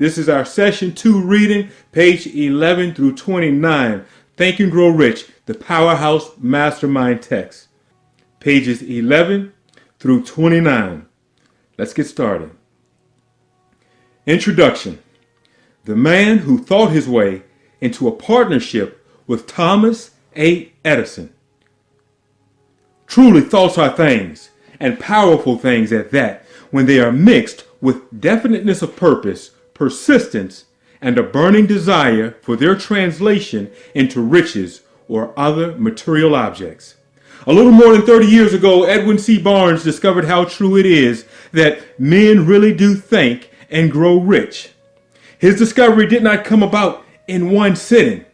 This is our session 2 reading, page 11 through 29. Think and Grow Rich, the Powerhouse Mastermind Text. Pages 11 through 29. Let's get started. Introduction. The man who thought his way into a partnership with Thomas A. Edison. Truly, thoughts are things, and powerful things at that, when they are mixed with definiteness of purpose, persistence, and a burning desire for their translation into riches or other material objects. A little more than 30 years ago, Edwin C. Barnes discovered how true it is that men really do think and grow rich. His discovery did not come about in one sitting.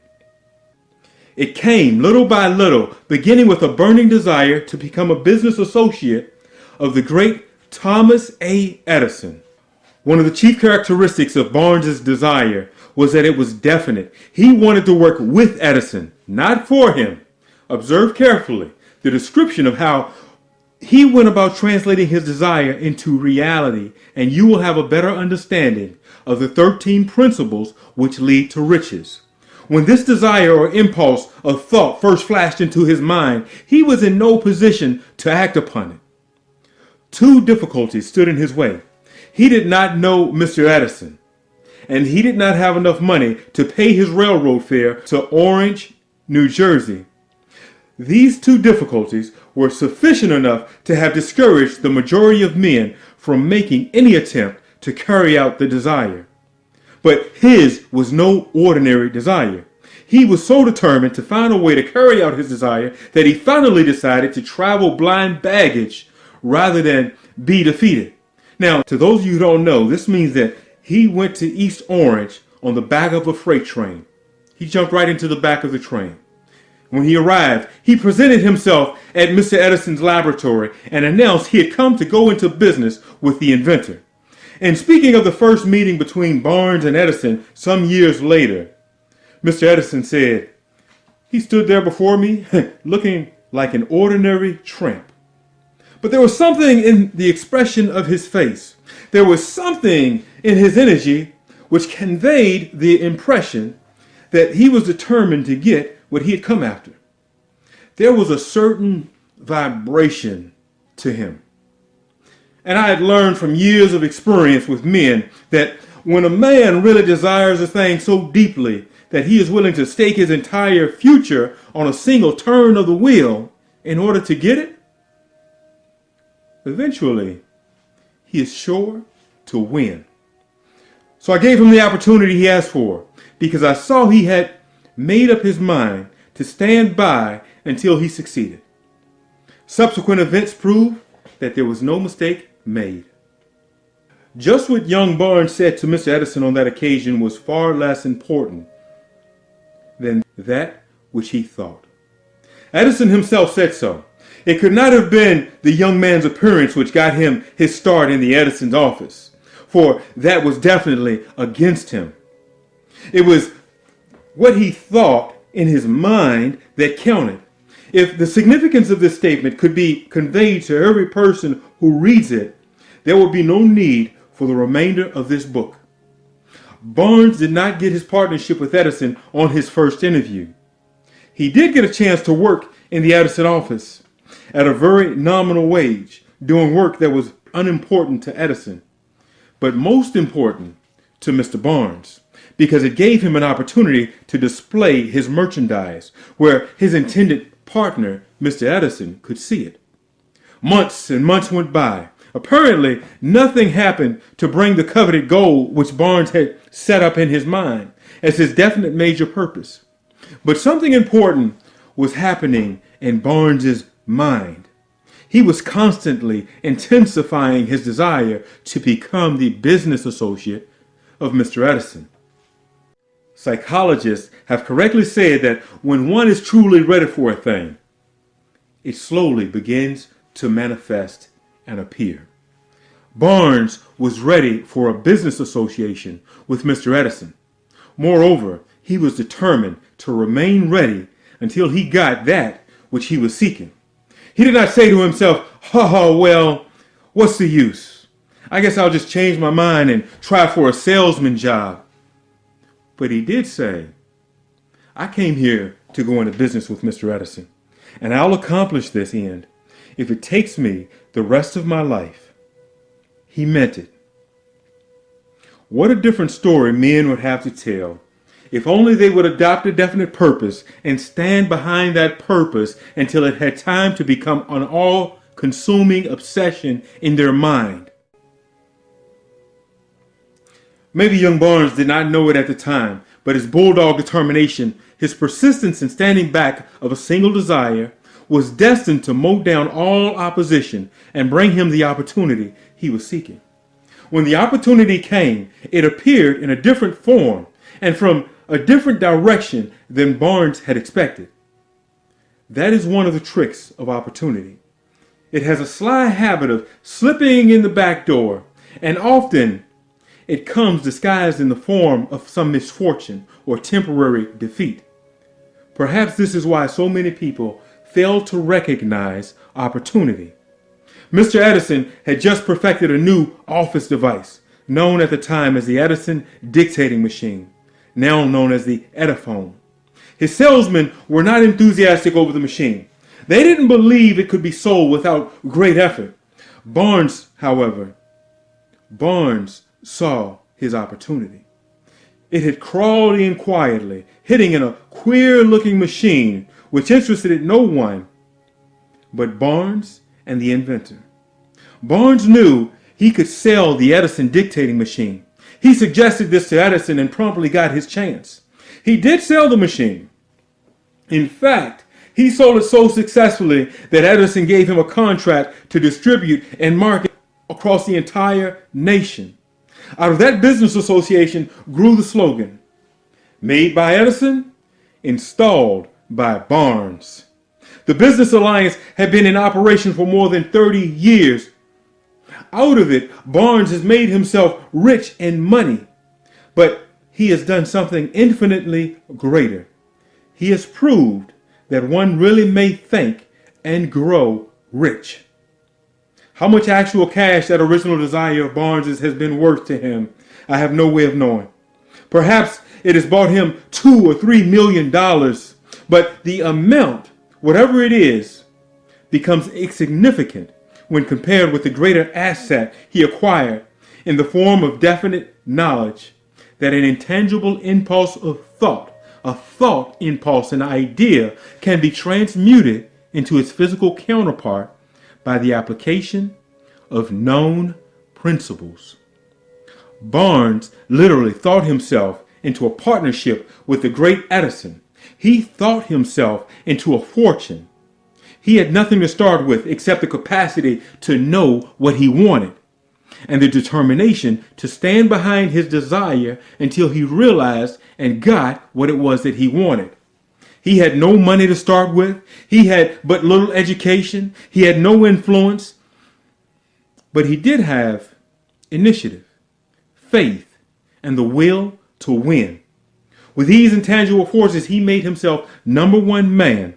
It came little by little, beginning with a burning desire to become a business associate of the great Thomas A. Edison. One of the chief characteristics of Barnes's desire was that it was definite. He wanted to work with Edison, not for him. Observe carefully the description of how he went about translating his desire into reality, and you will have a better understanding of the 13 principles which lead to riches. When this desire or impulse of thought first flashed into his mind, he was in no position to act upon it. Two difficulties stood in his way. He did not know Mr. Edison, and he did not have enough money to pay his railroad fare to Orange, New Jersey. These two difficulties were sufficient enough to have discouraged the majority of men from making any attempt to carry out the desire. But his was no ordinary desire. He was so determined to find a way to carry out his desire that he finally decided to travel blind baggage rather than be defeated. Now, to those of you who don't know, this means that he went to East Orange on the back of a freight train. He jumped right into the back of the train. When he arrived, he presented himself at Mr. Edison's laboratory and announced he had come to go into business with the inventor. And speaking of the first meeting between Barnes and Edison some years later, Mr. Edison said, "He stood there before me looking like an ordinary tramp. But there was something in the expression of his face. There was something in his energy which conveyed the impression that he was determined to get what he had come after. There was a certain vibration to him. And I had learned from years of experience with men that when a man really desires a thing so deeply that he is willing to stake his entire future on a single turn of the wheel in order to get it, eventually he is sure to win. So I gave him the opportunity he asked for because I saw he had made up his mind to stand by until he succeeded. Subsequent events prove that there was no mistake made. Just what young Barnes said to Mr. Edison on that occasion was far less important than that which he thought. Edison himself said so. It could not have been the young man's appearance which got him his start in the Edison's office, for that was definitely against him. It was what he thought in his mind that counted. If the significance of this statement could be conveyed to every person who reads it, there would be no need for the remainder of this book. Barnes did not get his partnership with Edison on his first interview. He did get a chance to work in the Edison office at a very nominal wage, doing work that was unimportant to Edison, but most important to Mr. Barnes, because it gave him an opportunity to display his merchandise where his intended partner, Mr. Edison, could see it. Months and months went by. Apparently, nothing happened to bring the coveted goal which Barnes had set up in his mind as his definite major purpose. But something important was happening in Barnes's mind. He was constantly intensifying his desire to become the business associate of Mr. Edison. Psychologists have correctly said that when one is truly ready for a thing, it slowly begins to manifest and appear. Barnes was ready for a business association with Mr. Edison. Moreover, he was determined to remain ready until he got that which he was seeking. He did not say to himself, well, what's the use? I guess I'll just change my mind and try for a salesman job. But he did say, I came here to go into business with Mr. Edison, and I'll accomplish this end if it takes me the rest of my life. He meant it. What a different story men would have to tell if only they would adopt a definite purpose and stand behind that purpose until it had time to become an all-consuming obsession in their mind. Maybe young Barnes did not know it at the time, but his bulldog determination, his persistence in standing back of a single desire, was destined to mow down all opposition and bring him the opportunity he was seeking. When the opportunity came, it appeared in a different form and from a different direction than Barnes had expected. That is one of the tricks of opportunity. It has a sly habit of slipping in the back door, and often it comes disguised in the form of some misfortune or temporary defeat. Perhaps this is why so many people fail to recognize opportunity. Mr. Edison had just perfected a new office device, known at the time as the Edison dictating machine, now known as the Ediphone. His salesmen were not enthusiastic over the machine. They didn't believe it could be sold without great effort. Barnes, however, saw his opportunity. It had crawled in quietly, hitting in a queer-looking machine which interested no one but Barnes and the inventor. Barnes knew he could sell the Edison dictating machine. He suggested this to Edison and promptly got his chance. He did sell the machine. In fact, he sold it so successfully that Edison gave him a contract to distribute and market across the entire nation. Out of that business association grew the slogan, "Made by Edison, installed by Barnes." The business alliance had been in operation for more than 30 years. Out of it, Barnes has made himself rich in money, but he has done something infinitely greater. He has proved that one really may think and grow rich. How much actual cash that original desire of Barnes's has been worth to him, I have no way of knowing. Perhaps it has bought him $2 or $3 million, but the amount, whatever it is, becomes insignificant when compared with the greater asset he acquired in the form of definite knowledge that an intangible impulse of thought, a thought impulse, an idea, can be transmuted into its physical counterpart by the application of known principles. Barnes literally thought himself into a partnership with the great Edison. He thought himself into a fortune. He had nothing to start with except the capacity to know what he wanted and the determination to stand behind his desire until he realized and got what it was that he wanted. He had no money to start with. He had but little education. He had no influence. But he did have initiative, faith, and the will to win. With these intangible forces, he made himself number one man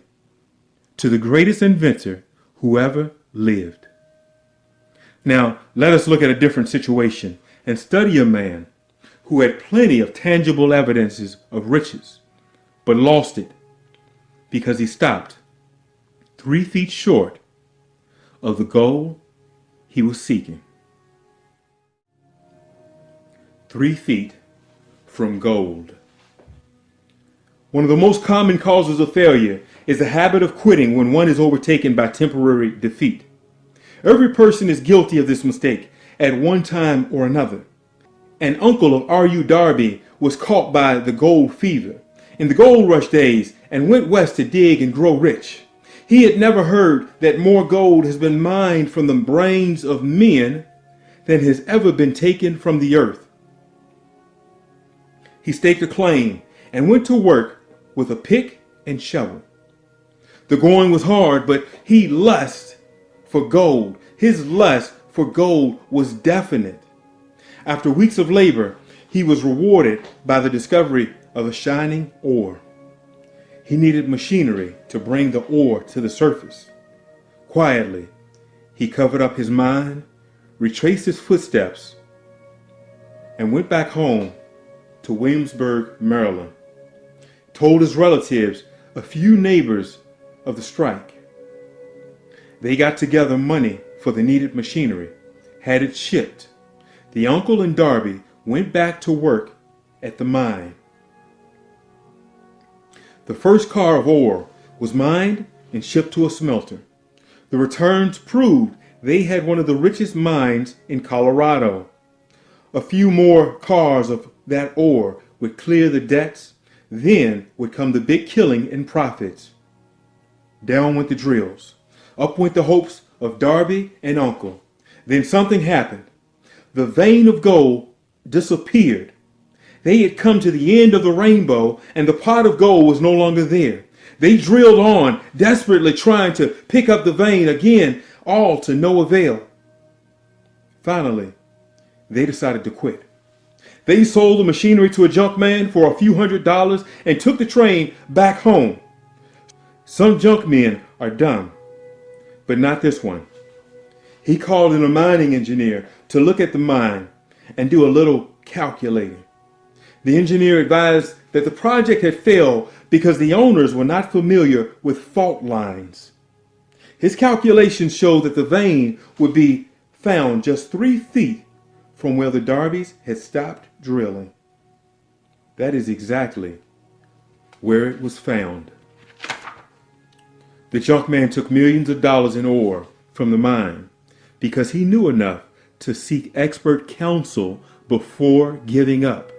to the greatest inventor who ever lived. Now, let us look at a different situation and study a man who had plenty of tangible evidences of riches, but lost it because he stopped 3 feet short of the goal he was seeking. 3 feet from gold. One of the most common causes of failure is the habit of quitting when one is overtaken by temporary defeat. Every person is guilty of this mistake at one time or another. An uncle of R.U. Darby was caught by the gold fever in the gold rush days and went west to dig and grow rich. He had never heard that more gold has been mined from the brains of men than has ever been taken from the earth. He staked a claim and went to work with a pick and shovel. The going was hard, but he lusted for gold. His lust for gold was definite. After weeks of labor, he was rewarded by the discovery of a shining ore. He needed machinery to bring the ore to the surface. Quietly, he covered up his mine, retraced his footsteps, and went back home to Williamsburg, Maryland. Told his relatives, a few neighbors, of the strike. They got together money for the needed machinery, had it shipped. The uncle and Darby went back to work at the mine. The first car of ore was mined and shipped to a smelter. The returns proved they had one of the richest mines in Colorado. A few more cars of that ore would clear the debts. Then would come the big killing and profits. Down went the drills. Up went the hopes of Darby and Uncle. Then something happened. The vein of gold disappeared. They had come to the end of the rainbow, and the pot of gold was no longer there. They drilled on, desperately trying to pick up the vein again, all to no avail. Finally, they decided to quit. They sold the machinery to a junk man for a few $100s and took the train back home. Some junk men are dumb, but not this one. He called in a mining engineer to look at the mine and do a little calculating. The engineer advised that the project had failed because the owners were not familiar with fault lines. His calculations showed that the vein would be found just 3 feet from where the Darbys had stopped drilling. That is exactly where it was found. The junk man took millions of dollars in ore from the mine because he knew enough to seek expert counsel before giving up.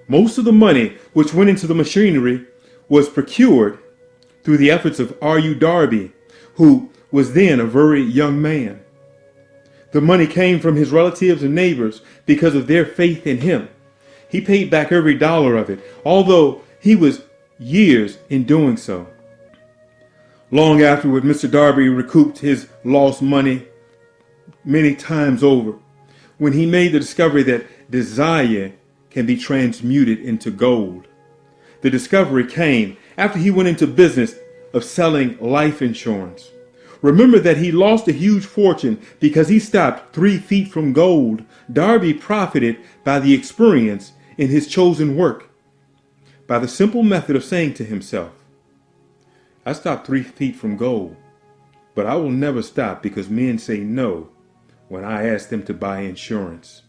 Most of the money which went into the machinery was procured through the efforts of R.U. Darby, who was then a very young man. The money came from his relatives and neighbors because of their faith in him. He paid back every dollar of it, although he was years in doing so. Long afterward, Mr. Darby recouped his lost money many times over when he made the discovery that desire can be transmuted into gold. The discovery came after he went into business of selling life insurance. Remember that he lost a huge fortune because he stopped 3 feet from gold. Darby profited by the experience in his chosen work, by the simple method of saying to himself, I stopped 3 feet from gold, but I will never stop because men say no when I ask them to buy insurance.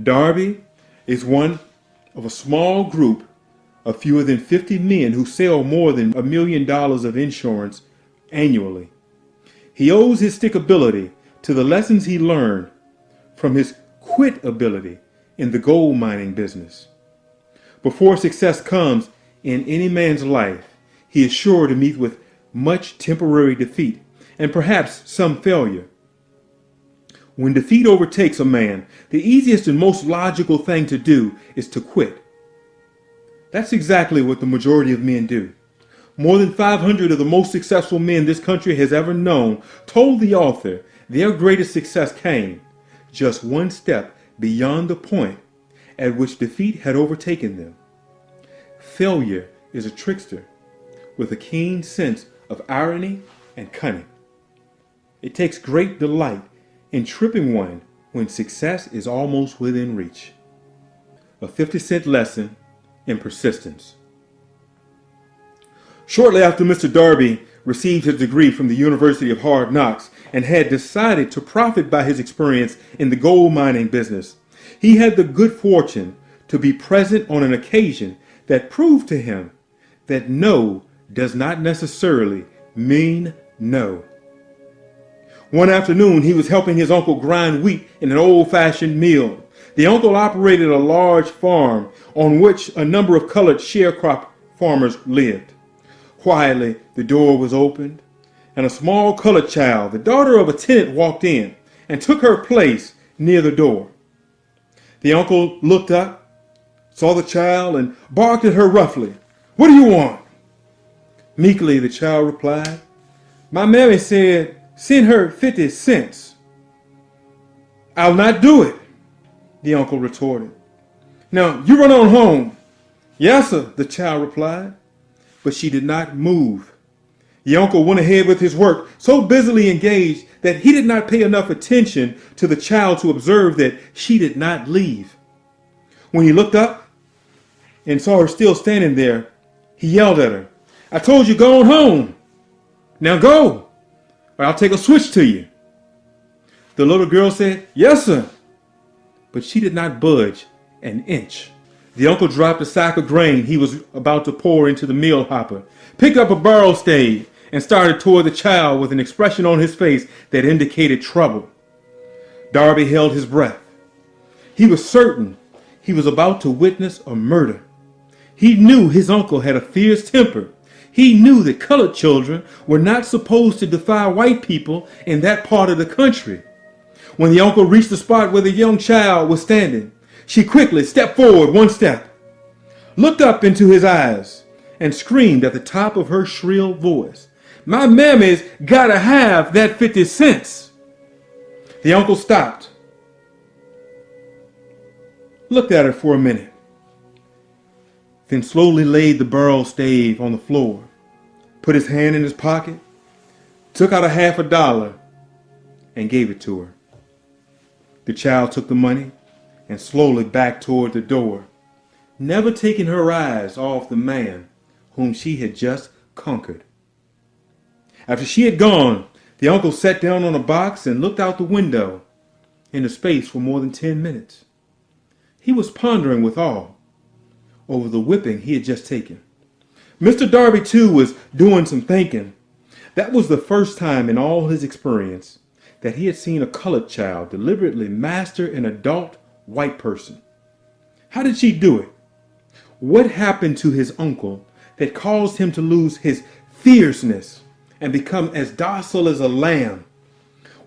Darby is one of a small group of fewer than 50 men who sell more than $1 million of insurance annually. He owes his stickability to the lessons he learned from his quit ability in the gold mining business. Before success comes in any man's life, he is sure to meet with much temporary defeat and perhaps some failure. When defeat overtakes a man, the easiest and most logical thing to do is to quit. That's exactly what the majority of men do. More than 500 of the most successful men this country has ever known told the author their greatest success came just one step beyond the point at which defeat had overtaken them. Failure is a trickster with a keen sense of irony and cunning. It takes great delight in tripping one when success is almost within reach. A 50-cent lesson in persistence. Shortly after Mr. Darby received his degree from the University of Hard Knocks and had decided to profit by his experience in the gold mining business, he had the good fortune to be present on an occasion that proved to him that no does not necessarily mean no. One afternoon, he was helping his uncle grind wheat in an old-fashioned mill. The uncle operated a large farm on which a number of colored sharecrop farmers lived. Quietly, the door was opened, and a small colored child, the daughter of a tenant, walked in and took her place near the door. The uncle looked up, saw the child, and barked at her roughly. "What do you want?" Meekly, the child replied, "My mammy said, send her 50 cents. "I'll not do it," the uncle retorted. "Now, you run on home." "Yes, sir," the child replied, but she did not move. The uncle went ahead with his work, so busily engaged that he did not pay enough attention to the child to observe that she did not leave. When he looked up and saw her still standing there, he yelled at her, "I told you go on home. Now go, or I'll take a switch to you." The little girl said, "Yes, sir." But she did not budge an inch. The uncle dropped a sack of grain he was about to pour into the meal hopper, picked up a barrel stave, and started toward the child with an expression on his face that indicated trouble. Darby held his breath. He was certain he was about to witness a murder. He knew his uncle had a fierce temper. He knew that colored children were not supposed to defy white people in that part of the country. When the uncle reached the spot where the young child was standing, she quickly stepped forward one step, looked up into his eyes, and screamed at the top of her shrill voice, "My mammy's gotta have that 50 cents. The uncle stopped, looked at her for a minute, then slowly laid the barrel stave on the floor, put his hand in his pocket, took out a $50, and gave it to her. The child took the money and slowly backed toward the door, never taking her eyes off the man whom she had just conquered. After she had gone, the uncle sat down on a box and looked out the window into space for more than 10 minutes. He was pondering with awe over the whipping he had just taken. Mr. Darby, too, was doing some thinking. That was the first time in all his experience that he had seen a colored child deliberately master an adult white person. How did she do it? What happened to his uncle that caused him to lose his fierceness and become as docile as a lamb?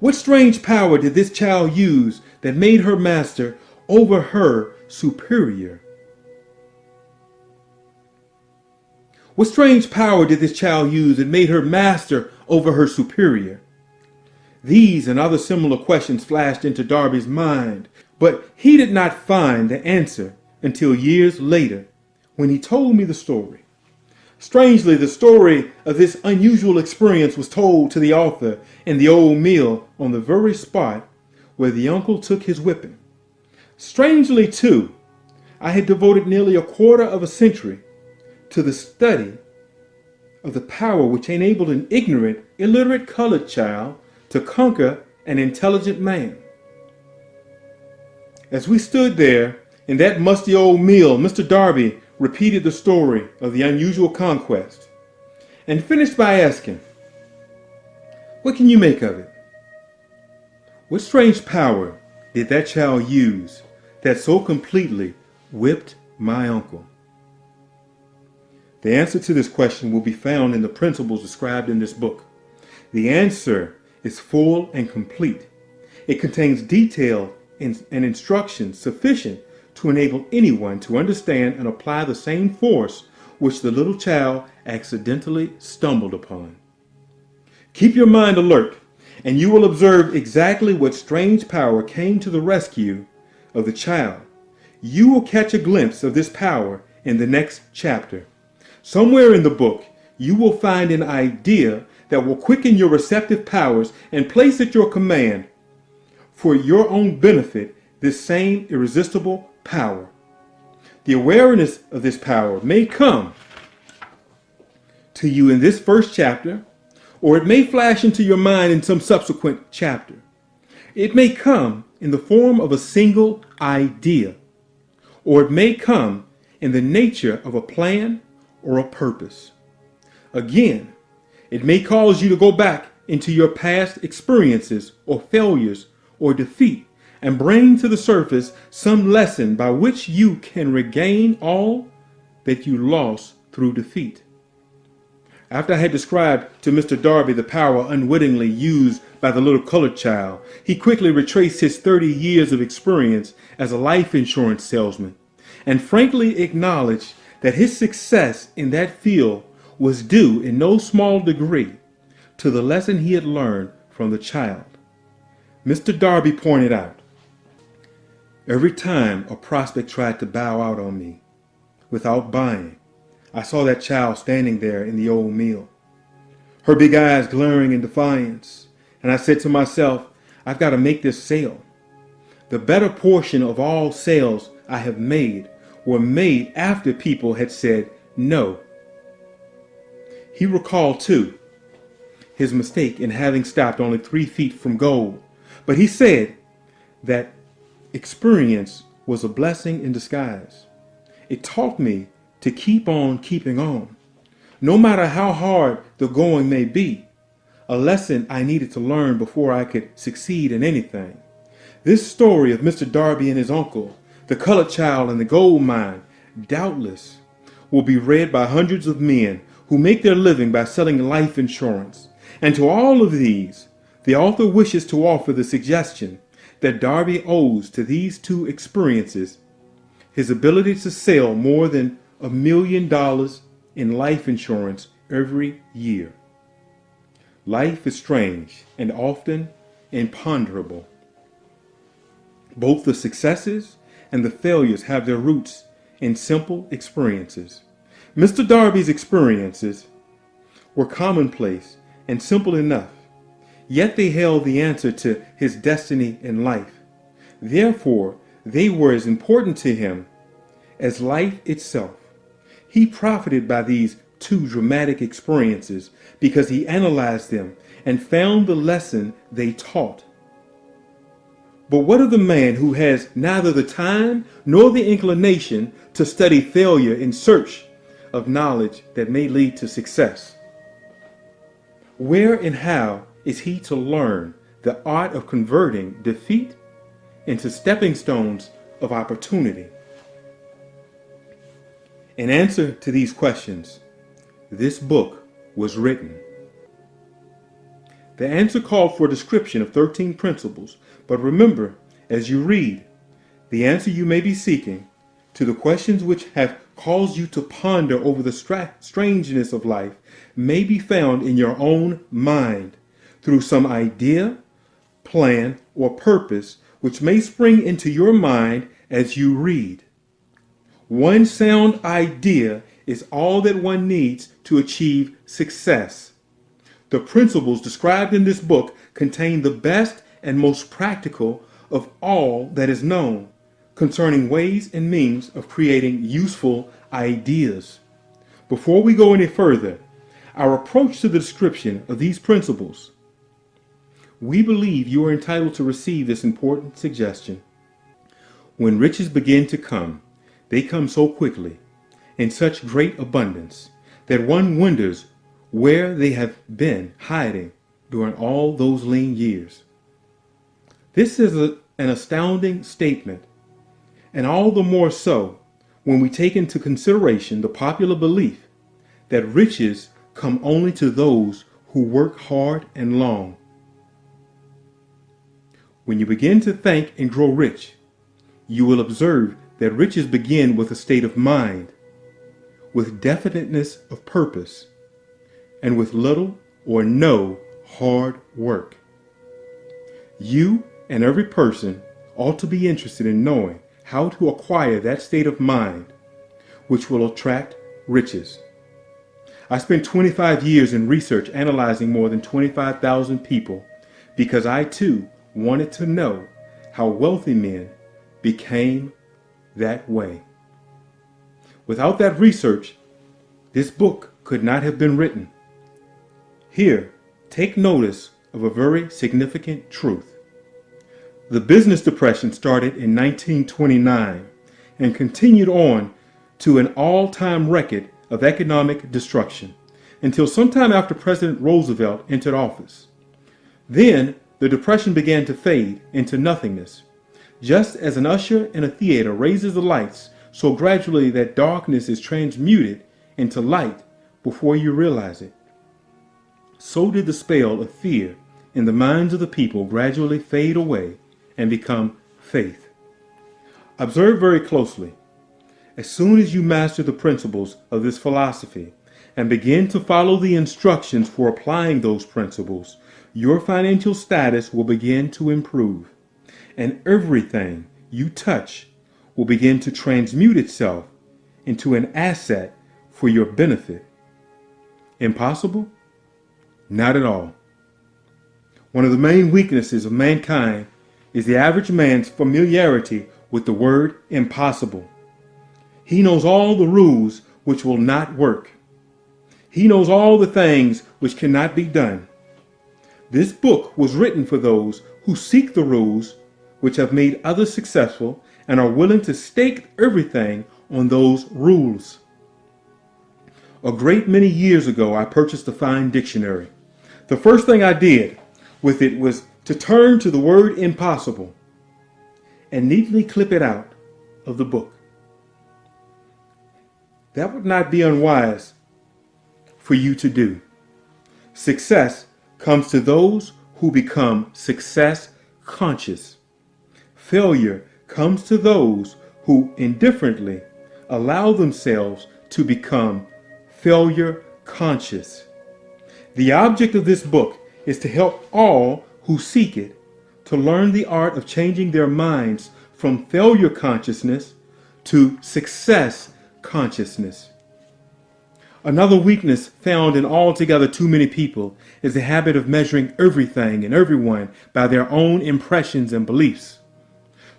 What strange power did this child use that made her master over her superior? What strange power did this child use that made her master over her superior? These and other similar questions flashed into Darby's mind, but he did not find the answer until years later when he told me the story. Strangely, the story of this unusual experience was told to the author in the old mill on the very spot where the uncle took his whipping. Strangely, too, I had devoted nearly a quarter of a century to the study of the power which enabled an ignorant, illiterate colored child to conquer an intelligent man. As we stood there in that musty old mill, Mr. Darby repeated the story of the unusual conquest and finished by asking, "What can you make of it? What strange power did that child use that so completely whipped my uncle?" The answer to this question will be found in the principles described in this book. The answer is full and complete. It contains detail and instruction sufficient to enable anyone to understand and apply the same force which the little child accidentally stumbled upon. Keep your mind alert, and you will observe exactly what strange power came to the rescue of the child. You will catch a glimpse of this power in the next chapter. Somewhere in the book, you will find an idea that will quicken your receptive powers and place at your command for your own benefit this same irresistible power. The awareness of this power may come to you in this first chapter, or it may flash into your mind in some subsequent chapter. It may come in the form of a single idea, or it may come in the nature of a plan or a purpose. Again, it may cause you to go back into your past experiences or failures or defeat and bring to the surface some lesson by which you can regain all that you lost through defeat. After I had described to Mr. Darby the power unwittingly used by the little colored child, he quickly retraced his 30 years of experience as a life insurance salesman and frankly acknowledged that his success in that field was due in no small degree to the lesson he had learned from the child. Mr. Darby pointed out, every time a prospect tried to bow out on me without buying, I saw that child standing there in the old mill, her big eyes glaring in defiance. And I said to myself, I've got to make this sale. The better portion of all sales I have made were made after people had said no. He recalled, too, his mistake in having stopped only 3 feet from goal. But he said that experience was a blessing in disguise. It taught me to keep on keeping on, no matter how hard the going may be, a lesson I needed to learn before I could succeed in anything. This story of Mr. Darby and his uncle, the colored child and the gold mine, doubtless will be read by hundreds of men who make their living by selling life insurance. And to all of these, the author wishes to offer the suggestion that Darby owes to these two experiences his ability to sell more than $1 million in life insurance every year. Life is strange and often imponderable. Both the successes and the failures have their roots in simple experiences. Mr. Darby's experiences were commonplace and simple enough, yet they held the answer to his destiny in life. Therefore, they were as important to him as life itself. He profited by these two dramatic experiences because he analyzed them and found the lesson they taught. But what of the man who has neither the time nor the inclination to study failure in search of knowledge that may lead to success? Where and how is he to learn the art of converting defeat into stepping stones of opportunity? In answer to these questions, this book was written. The answer called for a description of 13 principles, but remember, as you read, the answer you may be seeking to the questions which have caused you to ponder over the strangeness of life may be found in your own mind through some idea, plan, or purpose which may spring into your mind as you read. One sound idea is all that one needs to achieve success. The principles described in this book contain the best and most practical of all that is known concerning ways and means of creating useful ideas. Before we go any further, our approach to the description of these principles, we believe you are entitled to receive this important suggestion. When riches begin to come, they come so quickly, in such great abundance, that one wonders where they have been hiding during all those lean years. This is an astounding statement, and all the more so when we take into consideration the popular belief that riches come only to those who work hard and long. When you begin to think and grow rich, you will observe that riches begin with a state of mind, with definiteness of purpose, and with little or no hard work. You and every person ought to be interested in knowing how to acquire that state of mind which will attract riches. I spent 25 years in research analyzing more than 25,000 people because I too wanted to know how wealthy men became that way. Without that research, this book could not have been written. Here, take notice of a very significant truth. The business depression started in 1929 and continued on to an all-time record of economic destruction until sometime after President Roosevelt entered office. Then, the depression began to fade into nothingness. Just as an usher in a theater raises the lights so gradually that darkness is transmuted into light before you realize it, so did the spell of fear in the minds of the people gradually fade away and become faith. Observe very closely. As soon as you master the principles of this philosophy and begin to follow the instructions for applying those principles, your financial status will begin to improve, and everything you touch will begin to transmute itself into an asset for your benefit. Impossible? Not at all. One of the main weaknesses of mankind is the average man's familiarity with the word impossible. He knows all the rules which will not work. He knows all the things which cannot be done. This book was written for those who seek the rules which have made others successful and are willing to stake everything on those rules. A great many years ago, I purchased a fine dictionary. The first thing I did with it was to turn to the word impossible and neatly clip it out of the book. That would not be unwise for you to do. Success comes to those who become success conscious. Failure comes to those who indifferently allow themselves to become failure conscious. The object of this book is to help all who seek it to learn the art of changing their minds from failure consciousness to success consciousness. Another weakness found in altogether too many people is the habit of measuring everything and everyone by their own impressions and beliefs.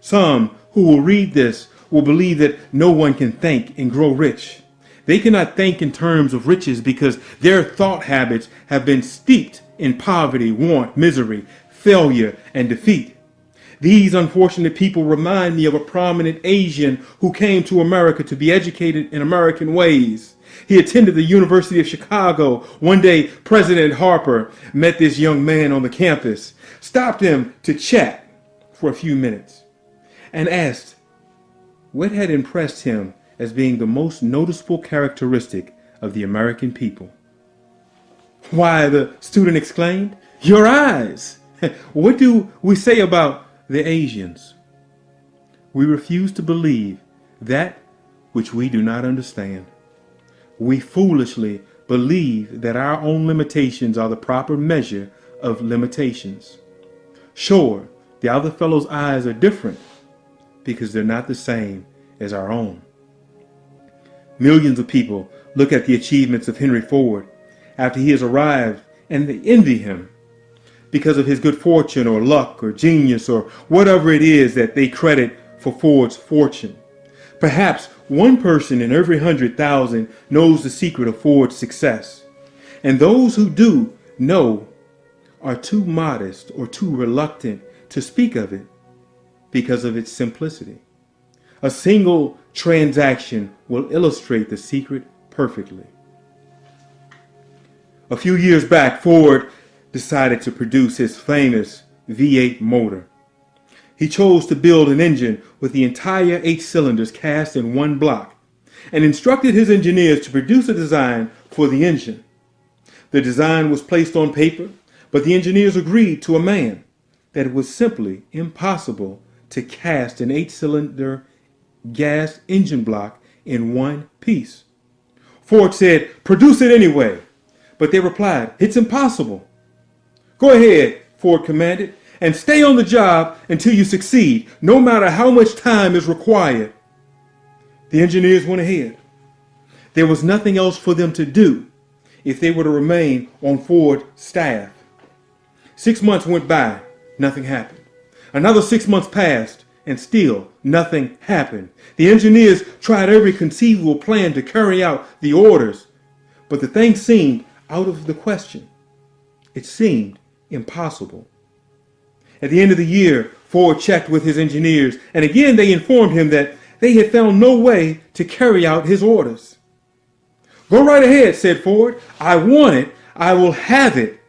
Some who will read this will believe that no one can think and grow rich. They cannot think in terms of riches because their thought habits have been steeped in poverty, want, misery, failure, and defeat. These unfortunate people remind me of a prominent Asian who came to America to be educated in American ways. He attended the University of Chicago. One day, President Harper met this young man on the campus, stopped him to chat for a few minutes, and asked what had impressed him as being the most noticeable characteristic of the American people. "Why," the student exclaimed, "your eyes! What do we say about the Asians?" We refuse to believe that which we do not understand. We foolishly believe that our own limitations are the proper measure of limitations. Sure, the other fellow's eyes are different because they're not the same as our own. Millions of people look at the achievements of Henry Ford after he has arrived and they envy him because of his good fortune or luck or genius or whatever it is that they credit for Ford's fortune. Perhaps one person in every 100,000 knows the secret of Ford's success, and those who do know are too modest or too reluctant to speak of it because of its simplicity. A single transaction will illustrate the secret perfectly. A few years back, Ford decided to produce his famous V8 motor. He chose to build an engine with the entire 8 cylinders cast in one block and instructed his engineers to produce a design for the engine. The design was placed on paper, but the engineers agreed to a man that it was simply impossible to cast an 8-cylinder gas engine block in one piece. Ford said, "Produce it anyway." But they replied, "It's impossible." "Go ahead," Ford commanded, "and stay on the job until you succeed, no matter how much time is required." The engineers went ahead. There was nothing else for them to do if they were to remain on Ford's staff. 6 months went by, nothing happened. Another 6 months passed, and still nothing happened. The engineers tried every conceivable plan to carry out the orders, but the thing seemed out of the question. It seemed impossible. At the end of the year, Ford checked with his engineers, and again they informed him that they had found no way to carry out his orders. "Go right ahead," said Ford. "I want it. I will have it."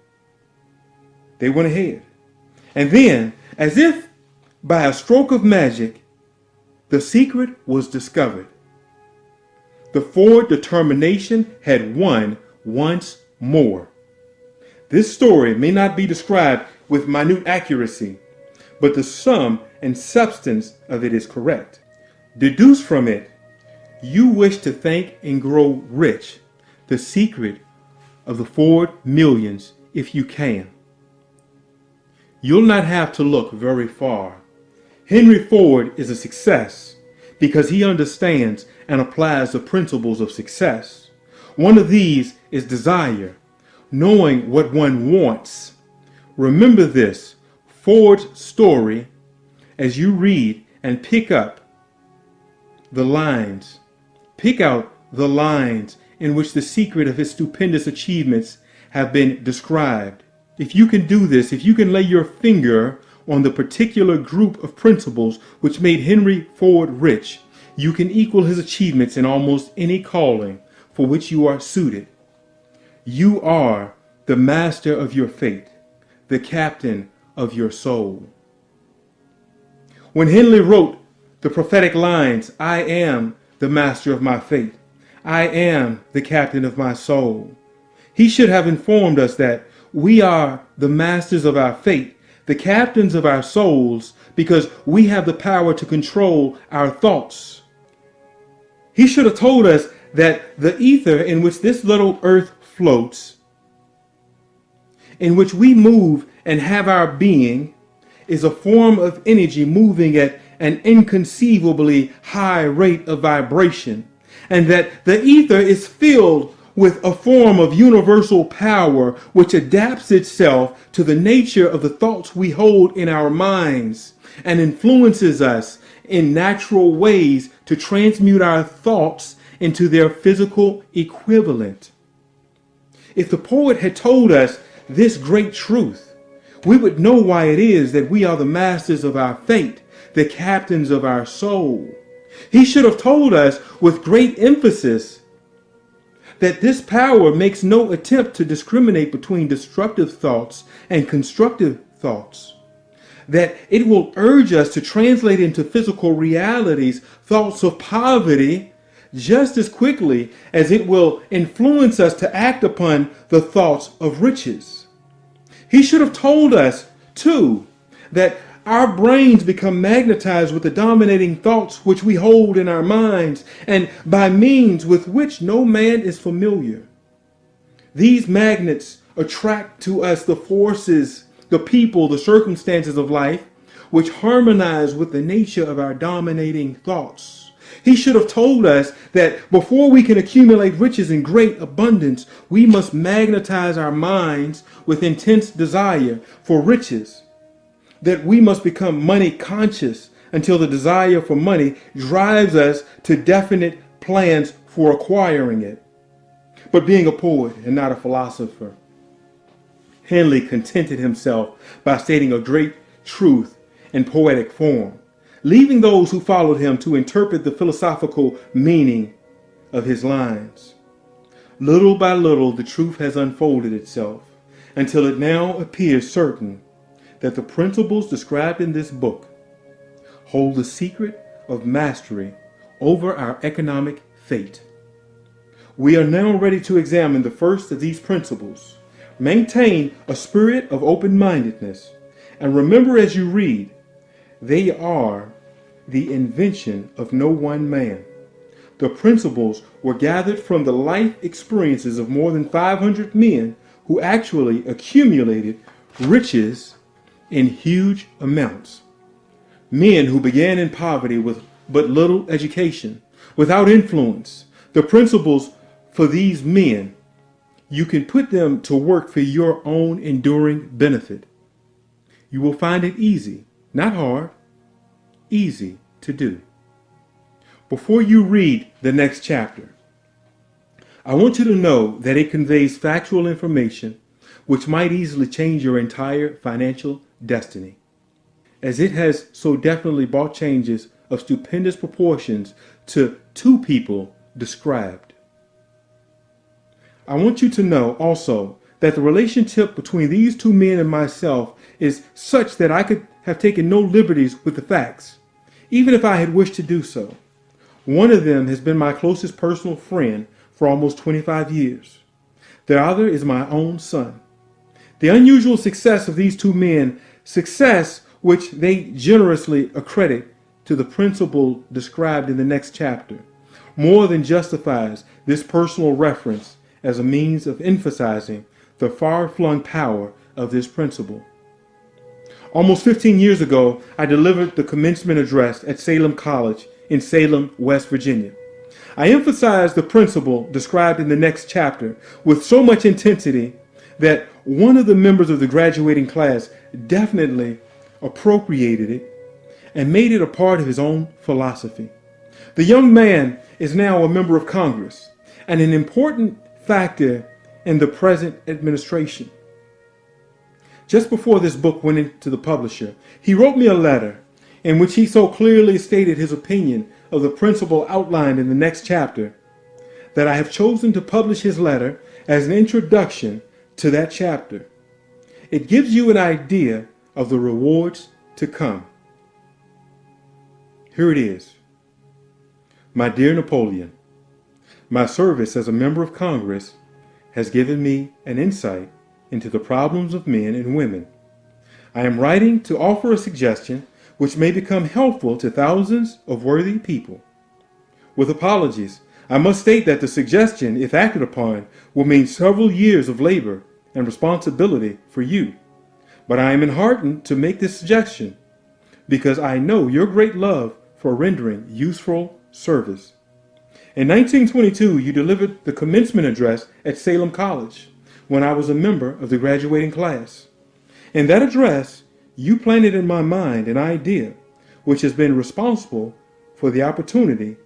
They went ahead. And then, as if by a stroke of magic, the secret was discovered. The Ford determination had won once more. This story may not be described with minute accuracy, but the sum and substance of it is correct. Deduce from it, you wish to think and grow rich, the secret of the Ford millions if you can. You'll not have to look very far. Henry Ford is a success because he understands and applies the principles of success. One of these is desire. knowing what one wants. Remember this Ford's story as you read and pick up the lines. Pick out the lines in which the secret of his stupendous achievements have been described. If you can do this, if you can lay your finger on the particular group of principles which made Henry Ford rich, you can equal his achievements in almost any calling for which you are suited. You are the master of your fate, the captain of your soul. When Henley wrote the prophetic lines, I am the master of my fate, I am the captain of my soul, he should have informed us that we are the masters of our fate, the captains of our souls, because we have the power to control our thoughts. He should have told us that the ether in which this little earth floats, in which we move and have our being, is a form of energy moving at an inconceivably high rate of vibration, and that the ether is filled with a form of universal power which adapts itself to the nature of the thoughts we hold in our minds and influences us in natural ways to transmute our thoughts into their physical equivalent. If the poet had told us this great truth, we would know why it is that we are the masters of our fate, the captains of our soul. He should have told us with great emphasis that this power makes no attempt to discriminate between destructive thoughts and constructive thoughts, that it will urge us to translate into physical realities thoughts of poverty just as quickly as it will influence us to act upon the thoughts of riches. He should have told us, too, that our brains become magnetized with the dominating thoughts which we hold in our minds, and by means with which no man is familiar. These magnets attract to us the forces, the people, the circumstances of life, which harmonize with the nature of our dominating thoughts. He should have told us that before we can accumulate riches in great abundance, we must magnetize our minds with intense desire for riches, that we must become money conscious until the desire for money drives us to definite plans for acquiring it. But being a poet and not a philosopher, Henley contented himself by stating a great truth in poetic form, leaving those who followed him to interpret the philosophical meaning of his lines. Little by little, the truth has unfolded itself until it now appears certain that the principles described in this book hold the secret of mastery over our economic fate. We are now ready to examine the first of these principles. Maintain a spirit of open-mindedness, and remember as you read, they are the invention of no one man. The principles were gathered from the life experiences of more than 500 men who actually accumulated riches in huge amounts. Men who began in poverty with but little education, without influence. The principles for these men, you can put them to work for your own enduring benefit. You will find it easy, not hard, easy to do. Before you read the next chapter, I want you to know that it conveys factual information which might easily change your entire financial destiny, as it has so definitely brought changes of stupendous proportions to two people described. I want you to know also that the relationship between these two men and myself is such that I could have taken no liberties with the facts, even if I had wished to do so. One of them has been my closest personal friend for almost 25 years. The other is my own son. The unusual success of these two men, success which they generously accredit to the principle described in the next chapter, more than justifies this personal reference as a means of emphasizing the far-flung power of this principle. Almost 15 years ago, I delivered the commencement address at Salem College in Salem, West Virginia. I emphasized the principle described in the next chapter with so much intensity that one of the members of the graduating class definitely appropriated it and made it a part of his own philosophy. The young man is now a member of Congress and an important factor in the present administration. Just before this book went into the publisher, he wrote me a letter in which he so clearly stated his opinion of the principle outlined in the next chapter that I have chosen to publish his letter as an introduction to that chapter. It gives you an idea of the rewards to come. Here it is. My dear Napoleon, my service as a member of Congress has given me an insight into the problems of men and women. I am writing to offer a suggestion which may become helpful to thousands of worthy people. With apologies, I must state that the suggestion, if acted upon, will mean several years of labor and responsibility for you. But I am enheartened to make this suggestion because I know your great love for rendering useful service. In 1922, you delivered the commencement address at Salem College when I was a member of the graduating class. In that address, you planted in my mind an idea which has been responsible for the opportunity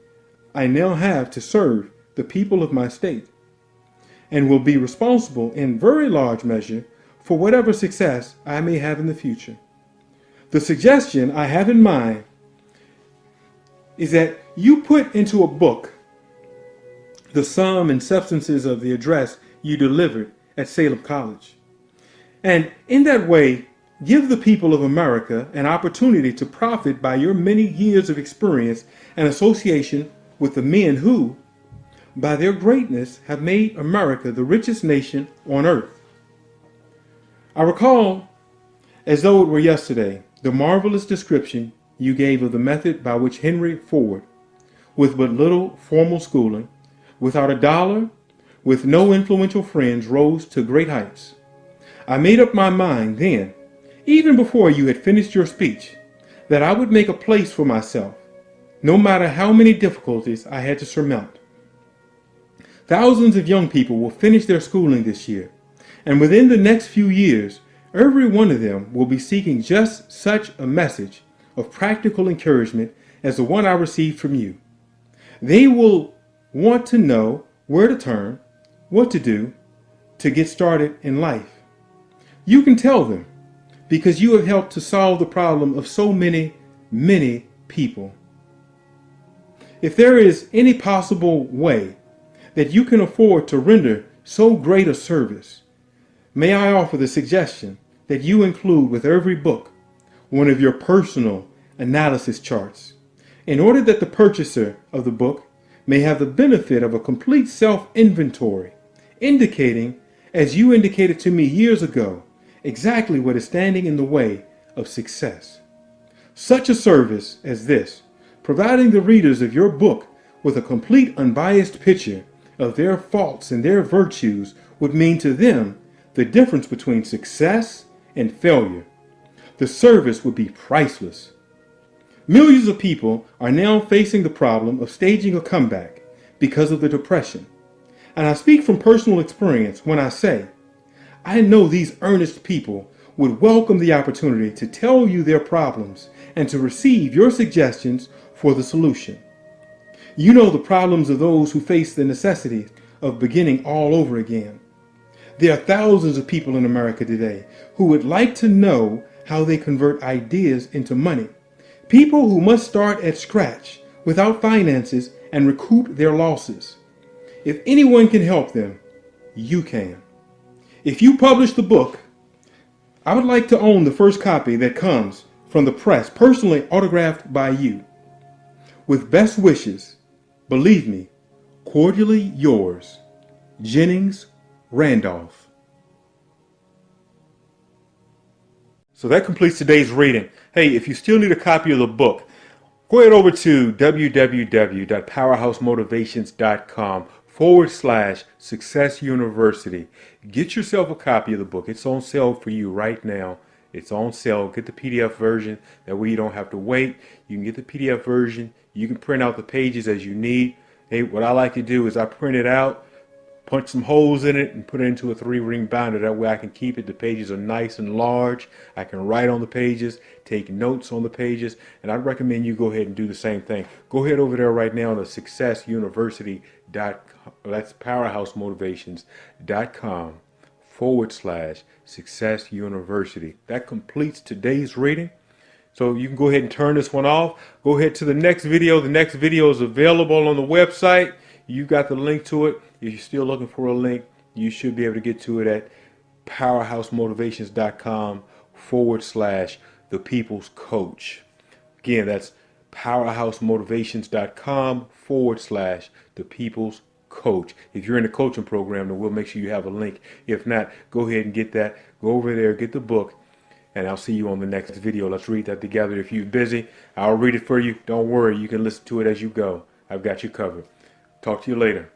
I now have to serve the people of my state, and will be responsible in very large measure for whatever success I may have in the future. The suggestion I have in mind is that you put into a book the sum and substances of the address you delivered at Salem College. And in that way, give the people of America an opportunity to profit by your many years of experience and association with the men who, by their greatness, have made America the richest nation on earth. I recall, as though it were yesterday, the marvelous description you gave of the method by which Henry Ford, with but little formal schooling, without a dollar, with no influential friends, rose to great heights. I made up my mind then, even before you had finished your speech, that I would make a place for myself, no matter how many difficulties I had to surmount. Thousands of young people will finish their schooling this year, and within the next few years, every one of them will be seeking just such a message of practical encouragement as the one I received from you. They will want to know where to turn, what to do to get started in life. You can tell them because you have helped to solve the problem of so many people. If there is any possible way that you can afford to render so great a service, may I offer the suggestion that you include with every book one of your personal analysis charts, in order that the purchaser of the book may have the benefit of a complete self-inventory, indicating, as you indicated to me years ago, exactly what is standing in the way of success. Such a service as this, providing the readers of your book with a complete unbiased picture of their faults and their virtues, would mean to them the difference between success and failure. The service would be priceless. Millions of people are now facing the problem of staging a comeback because of the depression. And I speak from personal experience when I say, I know these earnest people would welcome the opportunity to tell you their problems and to receive your suggestions for the solution. You know the problems of those who face the necessity of beginning all over again. There are thousands of people in America today who would like to know how they convert ideas into money. People who must start at scratch without finances and recoup their losses. If anyone can help them, you can. If you publish the book, I would like to own the first copy that comes from the press, personally autographed by you. With best wishes, believe me, cordially yours, Jennings Randolph. So that completes today's reading. Hey, if you still need a copy of the book, go ahead over to www.powerhousemotivations.com/Success University. Get yourself a copy of the book. It's on sale for you right now. It's on sale. Get the PDF version. That way you don't have to wait. You can get the PDF version. You can print out the pages as you need. Hey, what I like to do is I print it out. punch some holes in it and put it into a 3-ring binder. That way I can keep it. The pages are nice and large. I can write on the pages, take notes on the pages, and I'd recommend you go ahead and do the same thing. Go ahead over there right now to successuniversity.com. That's powerhousemotivations.com/Success University. That completes today's reading. So you can go ahead and turn this one off. Go ahead to the next video. The next video is available on the website. You got the link to it. If you're still looking for a link, you should be able to get to it at powerhousemotivations.com/The People's Coach. Again, that's powerhousemotivations.com/The People's Coach. If you're in the coaching program, then we'll make sure you have a link. If not, go ahead and get that. Go over there, get the book, and I'll see you on the next video. Let's read that together. If you're busy, I'll read it for you. Don't worry, you can listen to it as you go. I've got you covered. Talk to you later.